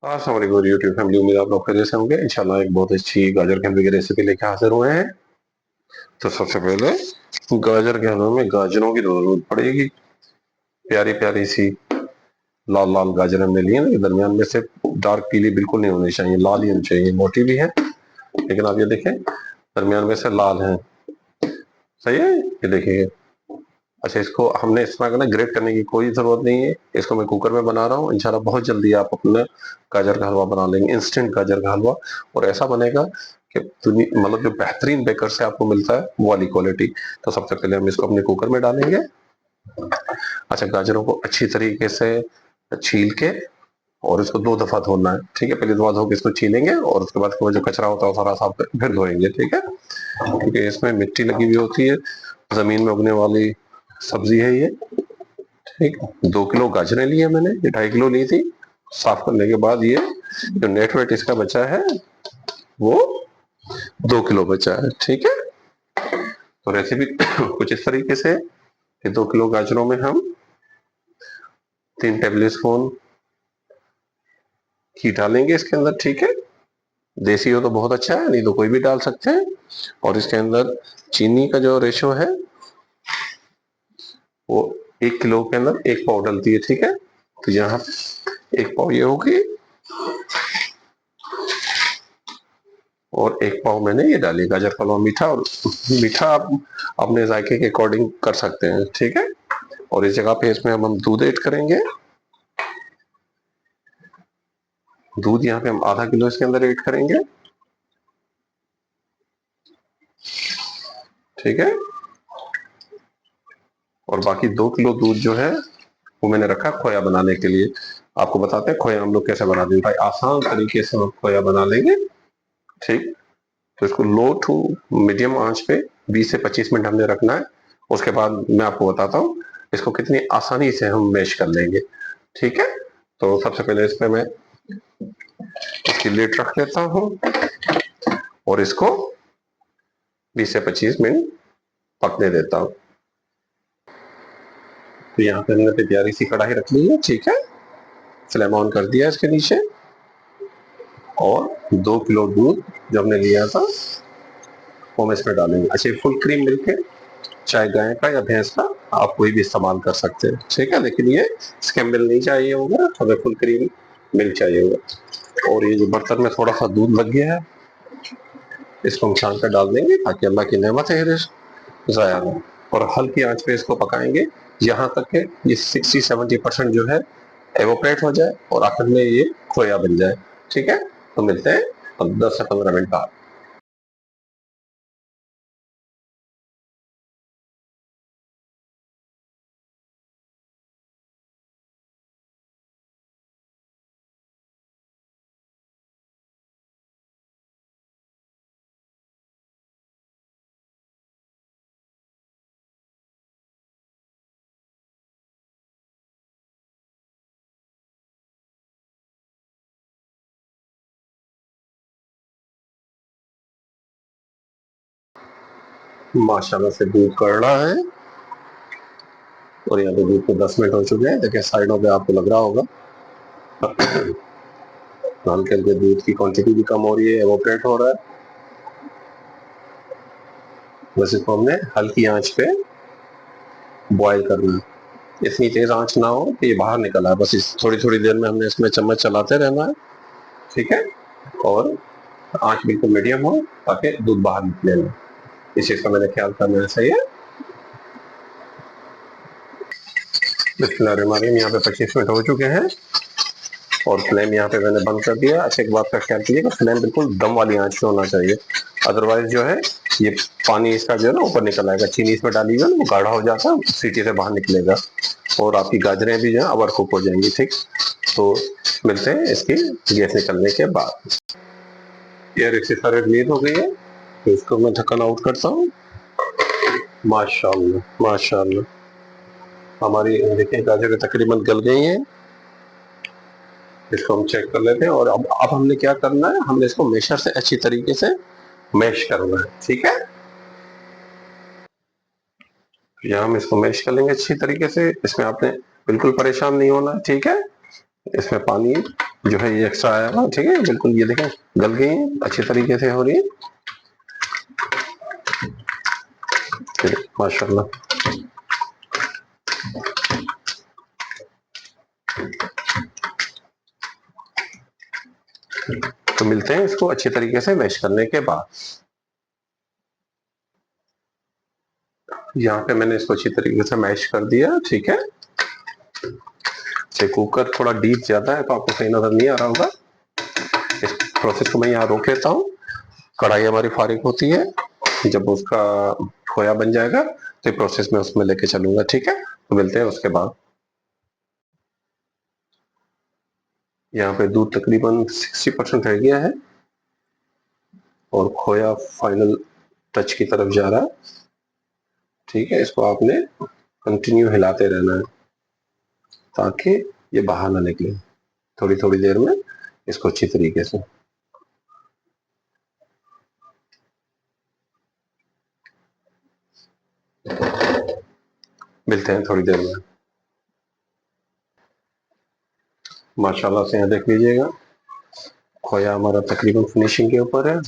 अस्सलाम वालेकुम YouTube family. उम्मीद आप लोग खैरियत से होंगे। इंशाल्लाह एक बहुत अच्छी गाजर के हलवे की रेसिपी लेके हाजिर हुए हैं। तो सबसे पहले गाजर के हलवे में गाजरों की जरूरत पड़ेगी। प्यारी प्यारी सी लाल लाल गाजर हमने लिए ना, दरमियान में से डार्क पीली बिल्कुल नहीं होनी चाहिए, लाल ही होनी चाहिए। मोटी भी है लेकिन आप ये देखें दरमियान में से लाल है। सही है, ये देखिए। अच्छा, इसको हमने इसमें ना ग्रेट करने की कोई जरूरत नहीं है। इसको मैं कुकर में बना रहा हूँ। इंशाल्लाह बहुत जल्दी आप अपना गाजर का हलवा बना लेंगे, इंस्टेंट गाजर का हलवा। और ऐसा बनेगा कि मतलब जो बेहतरीन बेकर से आपको मिलता है वो वाली क्वालिटी। तो सबसे पहले हम इसको अपने कुकर में डालेंगे। अच्छा, गाजरों को अच्छी तरीके से छील के और इसको 2 दफा धोना है। ठीक है, पहले 2 बार धो के इसको छीलेंगे और उसके बाद जो कचरा होता है वो सारा साफ करके फिर धोएंगे। ठीक है, क्योंकि इसमें मिट्टी लगी हुई होती है, जमीन में उगने वाली सब्जी है ये। ठीक, 2 किलो गाजरें ली है मैंने, ये 2.5 किलो ली थी। साफ करने के बाद ये जो नेट वेट इसका बचा है वो 2 किलो बचा है। ठीक है, तो रेसिपी कुछ इस तरीके से कि 2 किलो गाजरों में हम 3 टेबल स्पून घी डालेंगे इसके अंदर। ठीक है, देसी हो तो बहुत अच्छा है, नहीं तो कोई भी डाल सकते हैं। और इसके अंदर चीनी का जो रेशो है वो 1 किलो के अंदर 1 पाव डलती है। ठीक है, तो यहाँ 1 पाव ये होगी और 1 पाव मैंने ये डाली गाजर का हलवा। मीठा और मीठा आप अपने जायके के अकॉर्डिंग कर सकते हैं। ठीक है, और इस जगह पे इसमें हम दूध ऐड करेंगे। दूध यहाँ पे हम ½ किलो इसके अंदर ऐड करेंगे। ठीक है, और बाकी 2 किलो दूध जो है वो मैंने रखा खोया बनाने के लिए। आपको बताते हैं खोया हम लोग कैसे बनाते हैं। भाई आसान तरीके से हम खोया बना लेंगे। ठीक, तो इसको लो टू मीडियम आंच पे 20 से 25 मिनट हमने रखना है। उसके बाद मैं आपको बताता हूँ इसको कितनी आसानी से हम मैश कर लेंगे। ठीक है, तो सबसे पहले इस पे मैं इसकी लिड रख देता हूँ और इसको 20 से 25 मिनट पकने देता हूँ। तो यहाँ पे हमने प्यारी सी कढ़ाई रख ली है। ठीक है, फ्लेम ऑन कर दिया इसके नीचे और 2 किलो दूध जो हमने लिया था वो हम इसमें डालेंगे। अच्छा, फुल क्रीम मिल्क है, चाहे गाय का या भैंस का आप कोई भी इस्तेमाल कर सकते हैं। ठीक है, लेकिन ये स्कैम्बल नहीं चाहिए होगा, हमें फुल क्रीम मिल्क चाहिए होगा। और ये जो बर्तन में थोड़ा सा दूध लग गया है इसको हम छान कर डाल देंगे ताकि अल्लाह की नेमत है जाया ना। और हल्की आंच पे इसको पकाएंगे यहाँ तक के ये 60-70% जो है एवोपरेट हो जाए और आखिर में ये खोया बन जाए। ठीक है, तो मिलते हैं अब 10 से 15 मिनट बाद। माशाल्लाह से दूध कड़ रहा है और यहाँ पे दूध को 10 मिनट हो चुके हैं। देखिए साइडों पे आपको लग रहा होगा हल्के हल्के दूध की क्वांटिटी भी कम हो रही है, एवोपरेट हो रहा है। बस इसको हमने हल्की आंच पे बॉईल करना है। इतनी तेज आंच ना हो कि ये बाहर निकल आए। बस इस थोड़ी थोड़ी देर में हमने इसमें चम्मच चलाते रहना है। ठीक है, और आंच बिल्कुल मीडियम हो ताकि दूध बाहर निकले ना। इस चीज का मैंने ख्याल करना है। सही है, बिस्मिल्लाहिर्रहमानिर्रहीम। यहाँ पे 25 मिनट हो चुके हैं और फ्लेम यहाँ पे मैंने बंद कर दिया। अच्छा, एक बात का ख्याल कीजिएगा, फ्लेम बिल्कुल दम वाली आंच पे होना चाहिए, अदरवाइज जो है ये पानी इसका जो है ना ऊपर निकल आएगा। चीनी इसमें डाली हुई है ना, वो गाढ़ा हो जाता है, सीटी से बाहर निकलेगा और आपकी गाजरें भी जो है ओवर कुक हो जाएंगी। ठीक, तो मिलते हैं इसकी गैस निकलने के बाद। ये रेक्सीफायर रिलीज हो गई है, तो इसको मैं ढक्कन आउट करता हूँ। माशाल्लाह माशाल्लाह, हमारी देखिए गाजरें तकरीबन गल गई हैं। इसको हम चेक कर लेते हैं और अब हमने क्या करना है, हमने इसको मेशर से अच्छी तरीके से मैश करना है। ठीक है, या हम इसको मैश कर लेंगे अच्छी तरीके से। इसमें आपने बिल्कुल परेशान नहीं होना है। ठीक है, इसमें पानी जो है ये एक्स्ट्रा आया हुआ, ठीक है, बिल्कुल ये देखें गल गई है, अच्छी तरीके से हो रही है माशाल्लाह। तो मिलते हैं इसको अच्छी तरीके से मैश करने के बाद। यहाँ पे मैंने इसको अच्छी तरीके से मैश कर दिया, ठीक है। कुकर थोड़ा डीप ज्यादा है तो आपको सही नजर नहीं आ रहा होगा। इस प्रोसेस को मैं यहाँ रोक लेता हूँ। कढ़ाई हमारी फारिग होती है, जब उसका खोया बन जाएगा तो प्रोसेस में उसमें लेके चलूंगा, ठीक है। तो मिलते हैं उसके बाद। यहाँ पे दूध तकरीबन 60% रह गया है और खोया फाइनल टच की तरफ जा रहा है, ठीक है। इसको आपने कंटिन्यू हिलाते रहना है ताकि ये बाहर ना निकले। थोड़ी थोड़ी देर में इसको अच्छी तरीके से मिलते हैं थोड़ी देर में। माशाल्लाह से यहाँ देख लीजिएगा खोया हमारा तकरीबन फिनिशिंग के ऊपर है।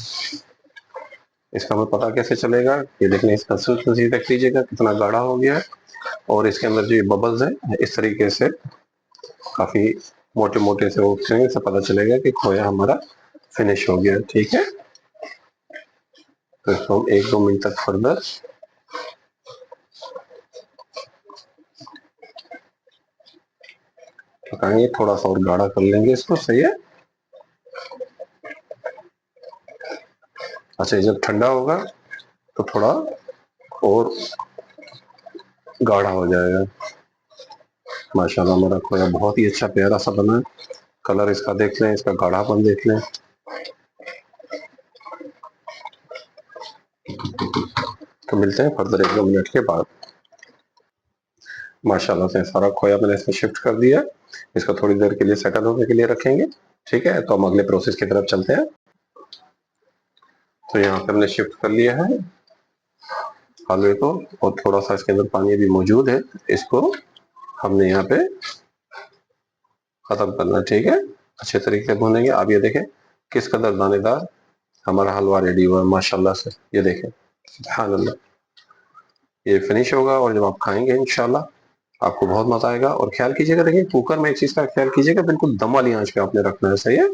इसका हमें पता कैसे चलेगा, ये देखने इस कंसिस्टेंसी देख लीजिएगा कितना गाढ़ा हो गया है और इसके अंदर जो बबल्स है इस तरीके से काफी मोटे मोटे से उठेंगे, इससे पता चलेगा कि खोया हमारा फिनिश हो गया, ठीक है। तो इसको हम 1-2 मिनट तक फर्दर पकाएंगे, थोड़ा सा और गाढ़ा कर लेंगे इसको, सही है। अच्छा जब ठंडा होगा तो थोड़ा और गाढ़ा हो जाएगा। माशाल्लाह हमारा खोया बहुत ही अच्छा प्यारा सा बना है। कलर इसका देख लें, इसका गाढ़ापन देख लें। तो मिलते हैं फर्दर 1-2 मिनट के बाद। माशाल्लाह से सारा खोया मैंने इसमें शिफ्ट कर दिया। इसको थोड़ी देर के लिए सेटल होने के लिए रखेंगे, ठीक है। तो हम अगले प्रोसेस की तरफ चलते हैं। तो यहाँ पे हमने शिफ्ट कर लिया है हलवे को और थोड़ा सा इसके अंदर पानी भी मौजूद है, इसको हमने यहाँ पे खत्म करना है, ठीक है। अच्छे तरीके से भूनेंगे। आप ये देखें किस कदर दानेदार हमारा हलवा रेडी हुआ है माशाल्लाह से, ये देखें सुभान अल्लाह। ये फिनिश होगा और जब आप खाएंगे इंशाल्लाह आपको बहुत मजा आएगा। और ख्याल कीजिएगा, देखिए कुकर में एक चीज का ख्याल कीजिएगा, बिल्कुल दम वाली आंच पे आपने रखना है, सही है।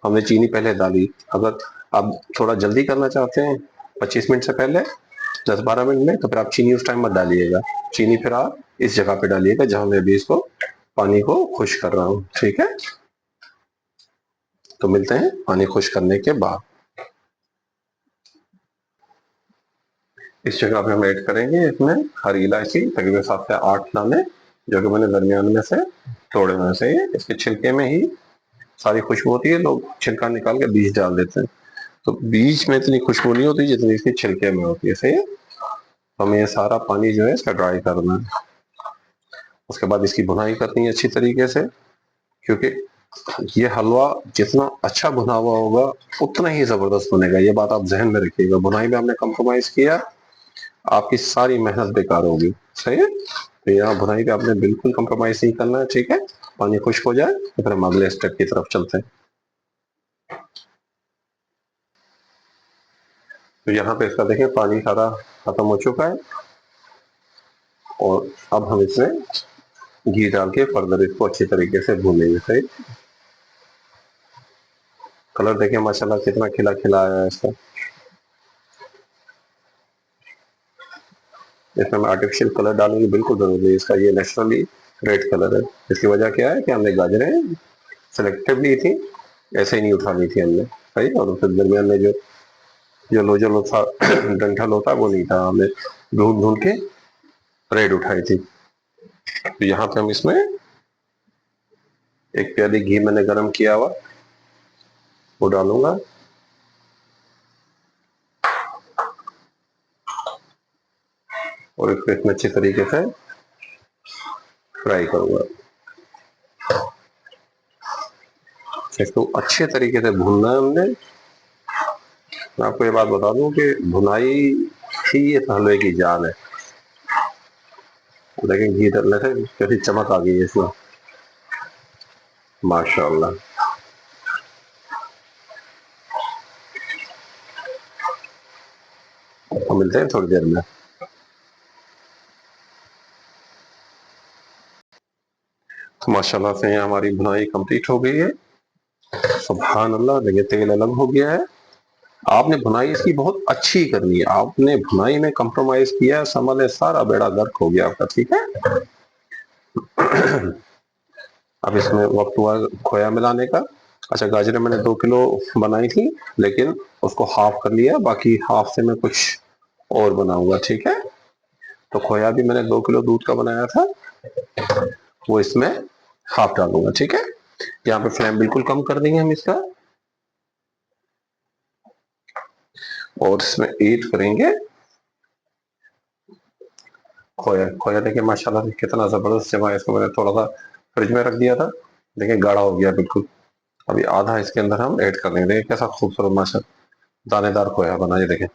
हमने चीनी पहले डाली, अगर आप थोड़ा जल्दी करना चाहते हैं 25 मिनट से पहले 10-12 मिनट में, तो फिर आप चीनी उस टाइम मत डालिएगा। चीनी फिर आप इस जगह पे डालिएगा जहां मैं भी इसको पानी को खुश कर रहा हूँ, ठीक है। तो मिलते हैं पानी खुश करने के बाद। इस जगह पे हम ऐड करेंगे इसमें हरी इलायची, तकरीबन 7 से 8 दाने, जो कि मैंने दरमियान में से तोड़े हुए से ही। इसके छिलके में ही सारी खुशबू होती है, लोग छिलका निकाल के बीज डाल देते हैं, तो बीज में इतनी खुशबू नहीं होती जितनी इसके छिलके में होती है, सही है। तो हमें ये सारा पानी जो है इसका ड्राई करना है। उसके बाद इसकी भुनाई करनी है अच्छी तरीके से, क्योंकि ये हलवा जितना अच्छा भुना हुआ होगा उतना ही जबरदस्त बनेगा। ये बात आप जहन में रखिएगा। भुनाई में आपने कम्प्रोमाइज किया, आपकी सारी मेहनत बेकार होगी, सही है। तो यहाँ भुनाई पे आपने बिल्कुल कम्प्रोमाइज नहीं करना है, ठीक है। पानी खुश्क हो जाए तो फिर हम अगले स्टेप की तरफ चलते हैं। तो यहाँ पे इसका देखें पानी सारा खत्म हो चुका है और अब हम इसमें घी डाल के फर्दर इसको अच्छी तरीके से भूनेंगे, सही। कलर देखें माशाल्लाह कितना खिला खिला आया है इसका। इसमें हम आर्टिफिशियल कलर डालने की बिल्कुल जरूरत नहीं, इसका ये नेचुरली रेड कलर है। इसकी वजह क्या है कि हमने गाजरें सेलेक्टिवली थी, ऐसे ही नहीं उठानी थी हमने, सही। और फिर दरमियान में जो जो लोजल होता डंठल होता वो नहीं था, हमने ढूंढ ढूंढ के रेड उठाई थी। तो यहाँ पे हम इसमें एक प्याली घी मैंने गरम किया हुआ वो डालूंगा और इसको इसमें अच्छी तरीके से फ्राई करूंगा। इसको अच्छे तरीके से भूनना है हमने। मैं आपको ये बात बता दूं कि भुनाई ही इस हलवे की जान है। लेकिन घी डालने से कैसी चमक आ गई है इसमें, माशाल्लाह। मिलते हैं थोड़ी देर में। तो माशाल्लाह से हमारी भुनाई कंप्लीट हो गई है। सुभान अल्लाह, देखिए तेल अलग हो गया है। आपने भुनाई इसकी बहुत अच्छी करनी है, आपने भुनाई में कंप्रोमाइज किया, समझ सारा बेड़ा गर्क हो गया आपका। ठीक है, अब इसमें वक्त हुआ खोया मिलाने का। अच्छा, गाजरें मैंने 2 किलो बनाई थी, लेकिन उसको हाफ कर लिया, बाकी हाफ से मैं कुछ और बनाऊंगा। ठीक है, तो खोया भी मैंने 2 किलो दूध का बनाया था, वो इसमें हाफ डालूंगा। ठीक है, यहाँ पे फ्लेम बिल्कुल कम कर देंगे हम इसका, और इसमें ऐड करेंगे खोया। खोया देखिए माशाल्लाह से कितना जबरदस्त जमा है। इसको मैंने थोड़ा सा फ्रिज में रख दिया था, देखिए गाढ़ा हो गया बिल्कुल। अभी आधा इसके अंदर हम ऐड कर देंगे। देखिए कैसा खूबसूरत माशा दानेदार खोया बना, ये देखें।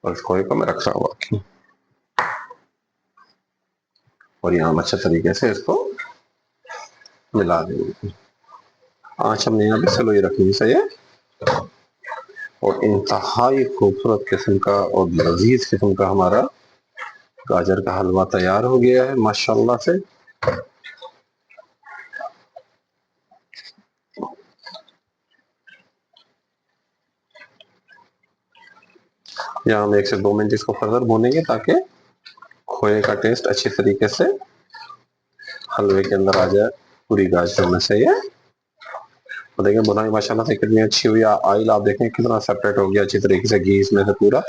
और इस खोए को मैं रख रहा हूँ, और यहाँ हम अच्छे तरीके से इसको मिला देंगे। आँच हमने यहाँ पे स्लो ही रखनी चाहिए। और इंतहाई खूबसूरत किस्म का और लजीज किस्म का हमारा गाजर का हलवा तैयार हो गया है माशाल्लाह से। यहाँ हम 1 से 2 मिनट इसको फर्दर भूनेंगे, ताकि खोए का टेस्ट अच्छी तरीके से हलवे के अंदर आ जाए पूरी गाजरों में से। ये तो देखिए बुनाई माशाल्लाह से कितनी अच्छी हुई। ऑयल आप देखें कितना सेपरेट हो गया अच्छी तरीके से घी इसमें से पूरा।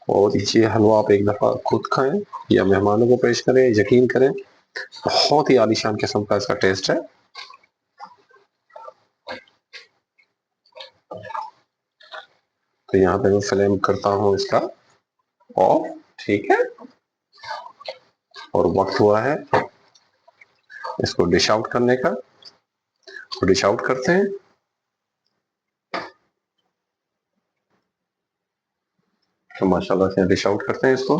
और ये हलवा आप एक दफा खुद खाएं या मेहमानों को पेश करें, यकीन करें बहुत ही आलीशान किस्म का इसका टेस्ट है। तो यहाँ पे मैं फ्लेम करता हूँ इसका ऑफ। ठीक है, और वक्त हुआ है इसको डिश आउट करने का। तो डिश आउट करते हैं। तो माशाल्लाह से डिश आउट करते हैं इसको।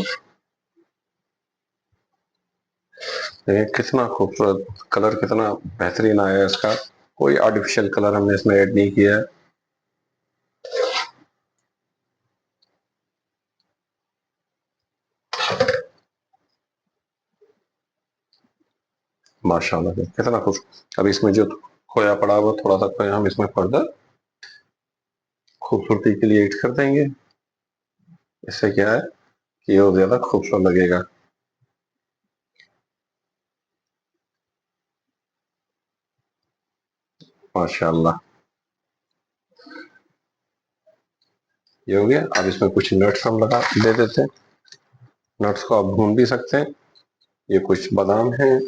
देखिए कितना खूबसूरत कलर, कितना बेहतरीन आया है इसका। कोई आर्टिफिशियल कलर हमने इसमें ऐड नहीं किया है। माशाल्लाह से कितना खुश। अब इसमें जो खोया पड़ा हुआ, थोड़ा सा खोया हम इसमें फर्दर खूबसूरती के लिए ऐड कर देंगे। इससे क्या है कि और ज्यादा खूबसूरत लगेगा। माशाल्लाह, ये हो गया। अब इसमें कुछ नट्स हम लगा दे देते हैं। नट्स को आप भून भी सकते हैं। ये कुछ बादाम है,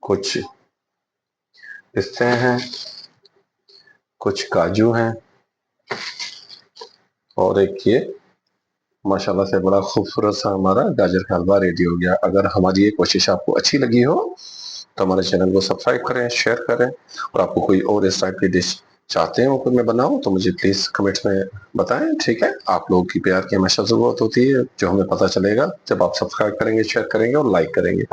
कुछ पिस्ते हैं, कुछ काजू हैं, और एक ये माशाल्लाह से बड़ा खूबसूरत सा हमारा गाजर का हलवा रेडी हो गया। अगर हमारी ये कोशिश आपको अच्छी लगी हो तो हमारे चैनल को सब्सक्राइब करें, शेयर करें, और आपको कोई और इस टाइप की डिश चाहते हो कि मैं बनाऊं तो मुझे प्लीज कमेंट्स में बताएं। ठीक है, आप लोगों की प्यार की हमेशा जरूरत होती है, जो हमें पता चलेगा जब आप सब्सक्राइब करेंगे, शेयर करेंगे और लाइक करेंगे।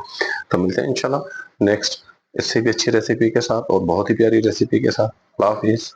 तो मिलते हैं इंशाल्लाह नेक्स्ट इससे भी अच्छी रेसिपी के साथ और बहुत ही प्यारी रेसिपी के साथ। अल्लाह हाफिज।